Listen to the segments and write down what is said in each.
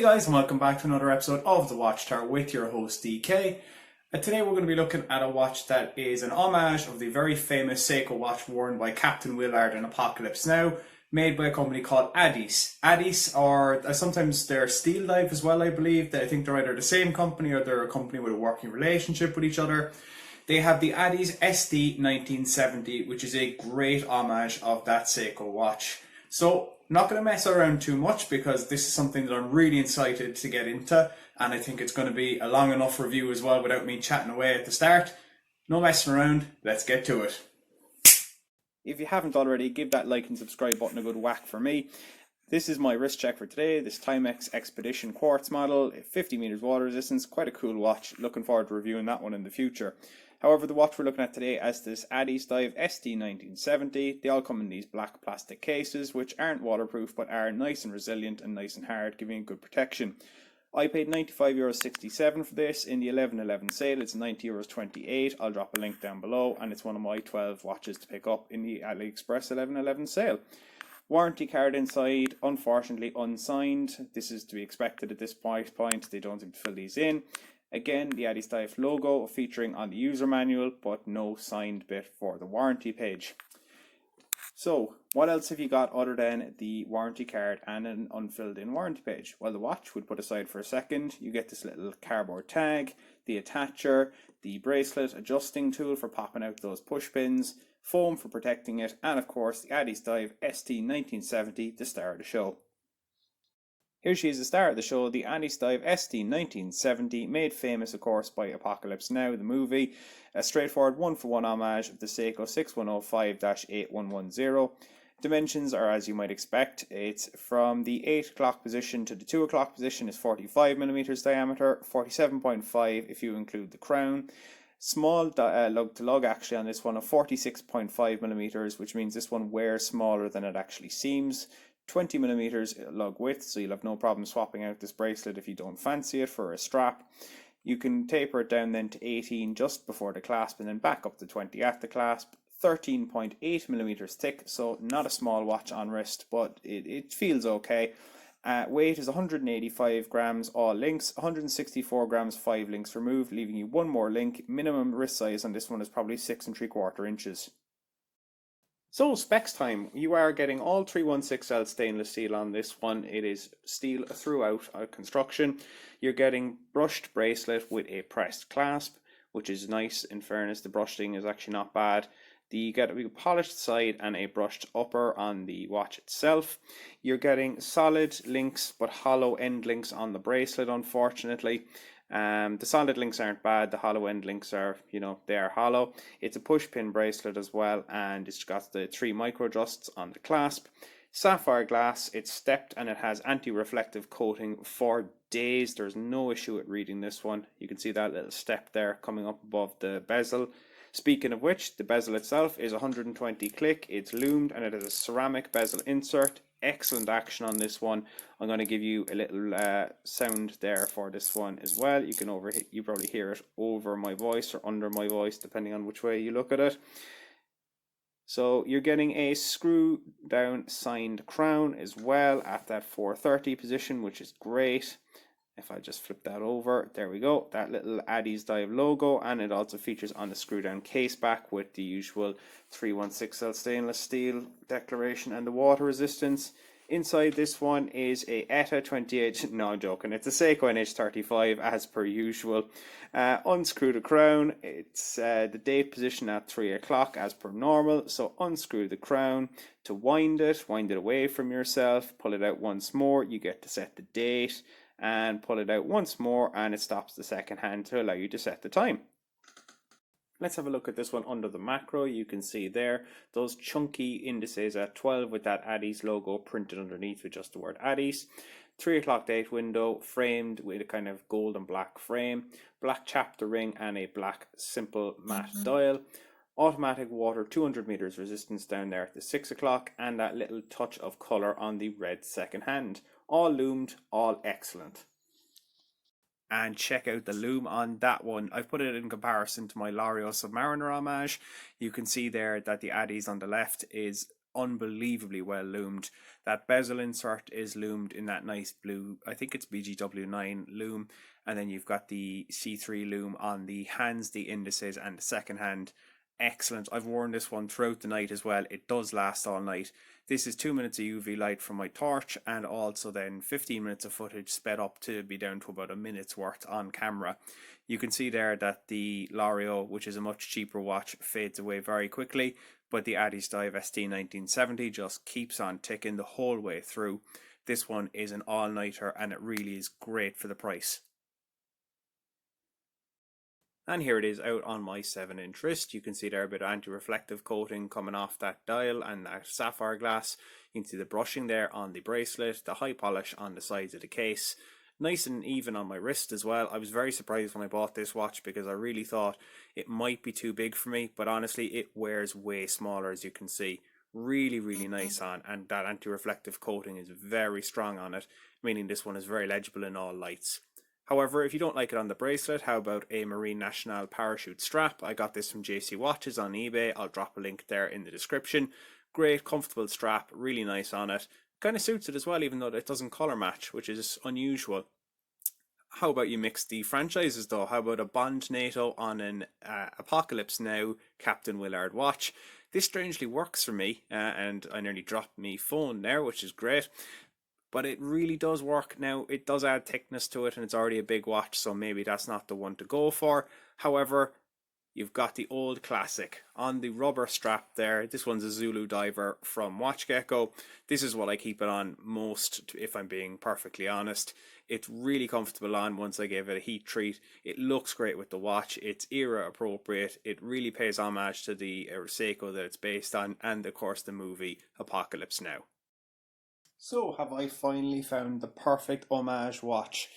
guys, and welcome back to another episode of the Watchtower with your host DK. And today we're going to be looking at a watch that is an homage of the very famous Seiko watch worn by Captain Willard in Apocalypse Now, made by a company called Addies. Addies are sometimes they're Steel Dive as well, I believe. I think they're either the same company or they're a company with a working relationship with each other. They have the Addies SD1970, which is a great homage of that Seiko watch. So, not going to mess around too much because this is something that I'm really excited to get into, and I think it's going to be a long enough review as well without me chatting away at the start. No messing around, let's get to it. If you haven't already, give that like and subscribe button a good whack for me. This is my wrist check for today, this Timex Expedition Quartz model, 50 meters water resistance, quite a cool watch, looking forward to reviewing that one in the future. However, the watch we're looking at today is this Addies Dive SD1970. They all come in these black plastic cases, which aren't waterproof, but are nice and resilient and nice and hard, giving good protection. I paid €95.67 for this. In the 11/11 sale, it's €90.28. I'll drop a link down below, and it's one of my 12 watches to pick up in the AliExpress 11/11 sale. Warranty card inside, unfortunately unsigned. This is to be expected at this point. They don't seem to fill these in. Again, the Addies Dive logo featuring on the user manual, but no signed bit for the warranty page. So, what else have you got other than the warranty card and an unfilled in warranty page? Well, the watch would put aside for a second. You get this little cardboard tag, the attacher, the bracelet adjusting tool for popping out those push pins, foam for protecting it, and of course the Addies Dive SD1970, the star of the show. Here she is, the star of the show, the Addies Dive SD1970, made famous of course by Apocalypse Now, the movie, a straightforward one-for-one homage of the Seiko 6105-8110. Dimensions are as you might expect. It's from the 8 o'clock position to the 2 o'clock position is 45mm diameter, 47.5 if you include the crown. Small lug to lug actually on this one of 46.5mm, which means this one wears smaller than it actually seems. 20mm lug width, so you'll have no problem swapping out this bracelet if you don't fancy it for a strap. You can taper it down then to 18 just before the clasp and then back up to 20 at the clasp. 13.8mm thick, so not a small watch on wrist, but it feels okay. Weight is 185 grams all links, 164 grams 5 links removed, leaving you one more link. Minimum wrist size on this one is probably 6 3/4 inches. So, specs time. You are getting all 316L stainless steel on this one. It is steel throughout construction. You're getting brushed bracelet with a pressed clasp, which is nice. In fairness, the brushing is actually not bad. You get a polished side and a brushed upper on the watch itself. You're getting solid links but hollow end links on the bracelet, unfortunately. The solid links aren't bad, the hollow end links are, they are hollow. It's a push pin bracelet as well, and it's got the 3 micro adjusts on the clasp. Sapphire glass, it's stepped and it has anti-reflective coating for days. There's no issue with reading this one. You can see that little step there coming up above the bezel. Speaking of which, the bezel itself is 120 click, it's lumed, and it has a ceramic bezel insert. Excellent action on this one. I'm going to give you a little sound there for this one as well. You probably hear it over my voice or under my voice depending on which way you look at it. So you're getting a screw down signed crown as well at that 430 position, which is great. If I just flip that over, there we go, that little Addies Dive logo, and it also features on the screw down case back with the usual 316L stainless steel declaration and the water resistance. Inside this one is a ETA 28, no I'm joking, it's a Seiko NH35 as per usual. Unscrew the crown, it's the date position at 3 o'clock as per normal, so unscrew the crown to wind it away from yourself, pull it out once more, you get to set the date, and pull it out once more and it stops the second hand to allow you to set the time. Let's have a look at this one under the macro. You can see there those chunky indices at 12 with that Addies logo printed underneath with just the word Addies. 3 o'clock date window framed with a kind of gold and black frame, black chapter ring and a black simple matte dial. Automatic water 200 meters resistance down there at the 6 o'clock, and that little touch of colour on the red second hand. All loomed, all excellent. And check out the lume on that one. I've put it in comparison to my L'Oreal Submariner homage. You can see there that the Addies on the left is unbelievably well loomed. That bezel insert is loomed in that nice blue, I think it's BGW9 loom, and then you've got the C3 loom on the hands, the indices, and the second hand. Excellent. I've worn this one throughout the night as well. It does last all night. This is 2 minutes of UV light from my torch, and also then 15 minutes of footage sped up to be down to about a minute's worth on camera. You can see there that the L'Oreal, which is a much cheaper watch, fades away very quickly, but the Addies SD1970 just keeps on ticking the whole way through. This one is an all-nighter, and it really is great for the price. And here it is out on my 7-inch wrist. You can see there a bit of anti-reflective coating coming off that dial and that sapphire glass. You can see the brushing there on the bracelet, the high polish on the sides of the case. Nice and even on my wrist as well. I was very surprised when I bought this watch because I really thought it might be too big for me, but honestly it wears way smaller, as you can see. Really, really nice on, and that anti-reflective coating is very strong on it, meaning this one is very legible in all lights. However, if you don't like it on the bracelet, how about a Marine National parachute strap? I got this from JC Watches on eBay. I'll drop a link there in the description. Great, comfortable strap, really nice on it. Kind of suits it as well, even though it doesn't colour match, which is unusual. How about you mix the franchises though? How about a Bond NATO on an Apocalypse Now Captain Willard watch? This strangely works for me, and I nearly dropped my phone there, which is great. But it really does work. Now, it does add thickness to it, and it's already a big watch, so maybe that's not the one to go for. However, you've got the old classic on the rubber strap there. This one's a Zulu diver from Watchgecko. This is what I keep it on most, if I'm being perfectly honest. It's really comfortable on once I give it a heat treat. It looks great with the watch. It's era appropriate. It really pays homage to the Seiko that it's based on, and of course the movie Apocalypse Now. So, have I finally found the perfect homage watch?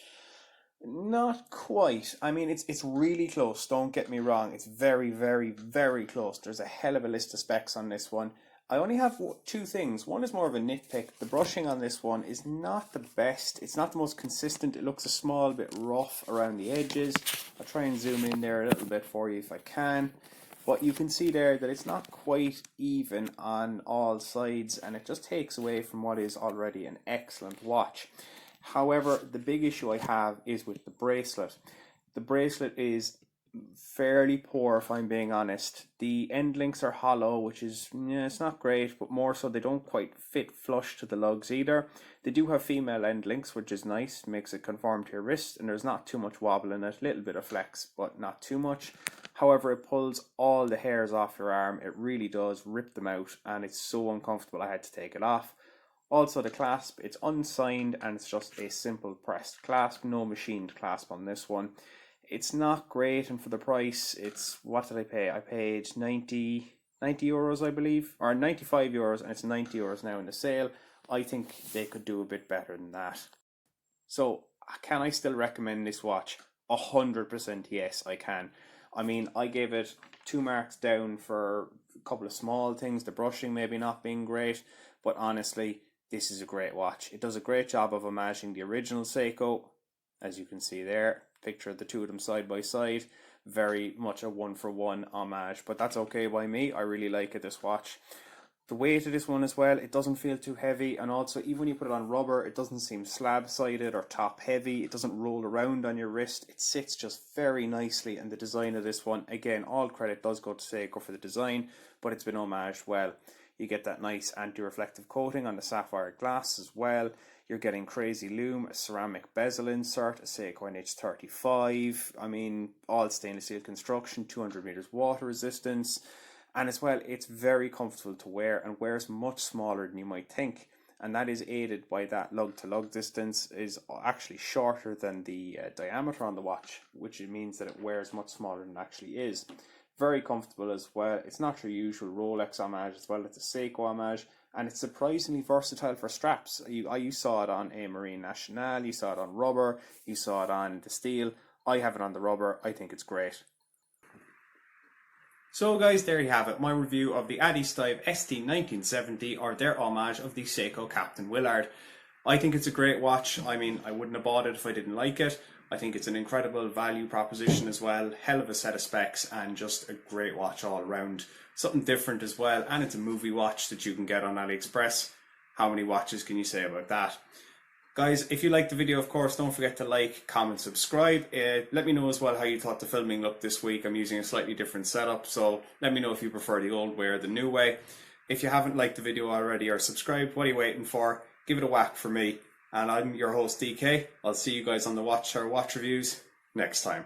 Not quite. I mean, it's really close, don't get me wrong. It's very, very, very close. There's a hell of a list of specs on this one. I only have two things. One is more of a nitpick. The brushing on this one is not the best. It's not the most consistent. It looks a small bit rough around the edges. I'll try and zoom in there a little bit for you if I can. But you can see there that it's not quite even on all sides, and it just takes away from what is already an excellent watch. However, the big issue I have is with the bracelet. The bracelet is fairly poor, if I'm being honest. The end links are hollow, which is, yeah, it's not great, but more so they don't quite fit flush to the lugs either. They do have female end links, which is nice, makes it conform to your wrist, and there's not too much wobble in it, a little bit of flex, but not too much. However, it pulls all the hairs off your arm. It really does rip them out, and it's so uncomfortable I had to take it off. Also, the clasp, it's unsigned, and it's just a simple pressed clasp, no machined clasp on this one. It's not great, and for the price, it's, what did I pay? I paid 90 euros, I believe, or 95 euros, and it's 90 euros now in the sale. I think they could do a bit better than that. So, can I still recommend this watch? 100% yes, I can. I mean, I gave it 2 marks down for a couple of small things, the brushing maybe not being great, but honestly, this is a great watch. It does a great job of homaging the original Seiko, as you can see there. Picture of the two of them side by side. Very much a one-for-one homage, but that's okay by me. I really like it, this watch. The weight of this one as well, it doesn't feel too heavy, and also even when you put it on rubber, it doesn't seem slab-sided or top-heavy. It doesn't roll around on your wrist. It sits just very nicely, and the design of this one, again, all credit does go to Seiko for the design, but it's been homaged well. You get that nice anti-reflective coating on the sapphire glass as well. You're getting crazy lume, a ceramic bezel insert, a Seiko NH35. I mean, all stainless steel construction, 200 meters water resistance. And as well, it's very comfortable to wear and wears much smaller than you might think. And that is aided by that lug-to-lug distance is actually shorter than the diameter on the watch, which means that it wears much smaller than it actually is. Very comfortable as well. It's not your usual Rolex homage as well. It's a Seiko homage, and it's surprisingly versatile for straps. You saw it on a Marine National, you saw it on rubber, you saw it on the steel. I have it on the rubber. I think it's great. So guys, there you have it, my review of the Addies SD1970, or their homage of the Seiko Captain Willard. I think it's a great watch. I mean, I wouldn't have bought it if I didn't like it, I think it's an incredible value proposition as well, hell of a set of specs, and just a great watch all around. Something different as well, and it's a movie watch that you can get on AliExpress. How many watches can you say about that? Guys, if you liked the video, of course, don't forget to like, comment, subscribe. Let me know as well how you thought the filming looked this week. I'm using a slightly different setup, so let me know if you prefer the old way or the new way. If you haven't liked the video already or subscribed, what are you waiting for? Give it a whack for me. And I'm your host, DK. I'll see you guys on the Watchtower watch reviews next time.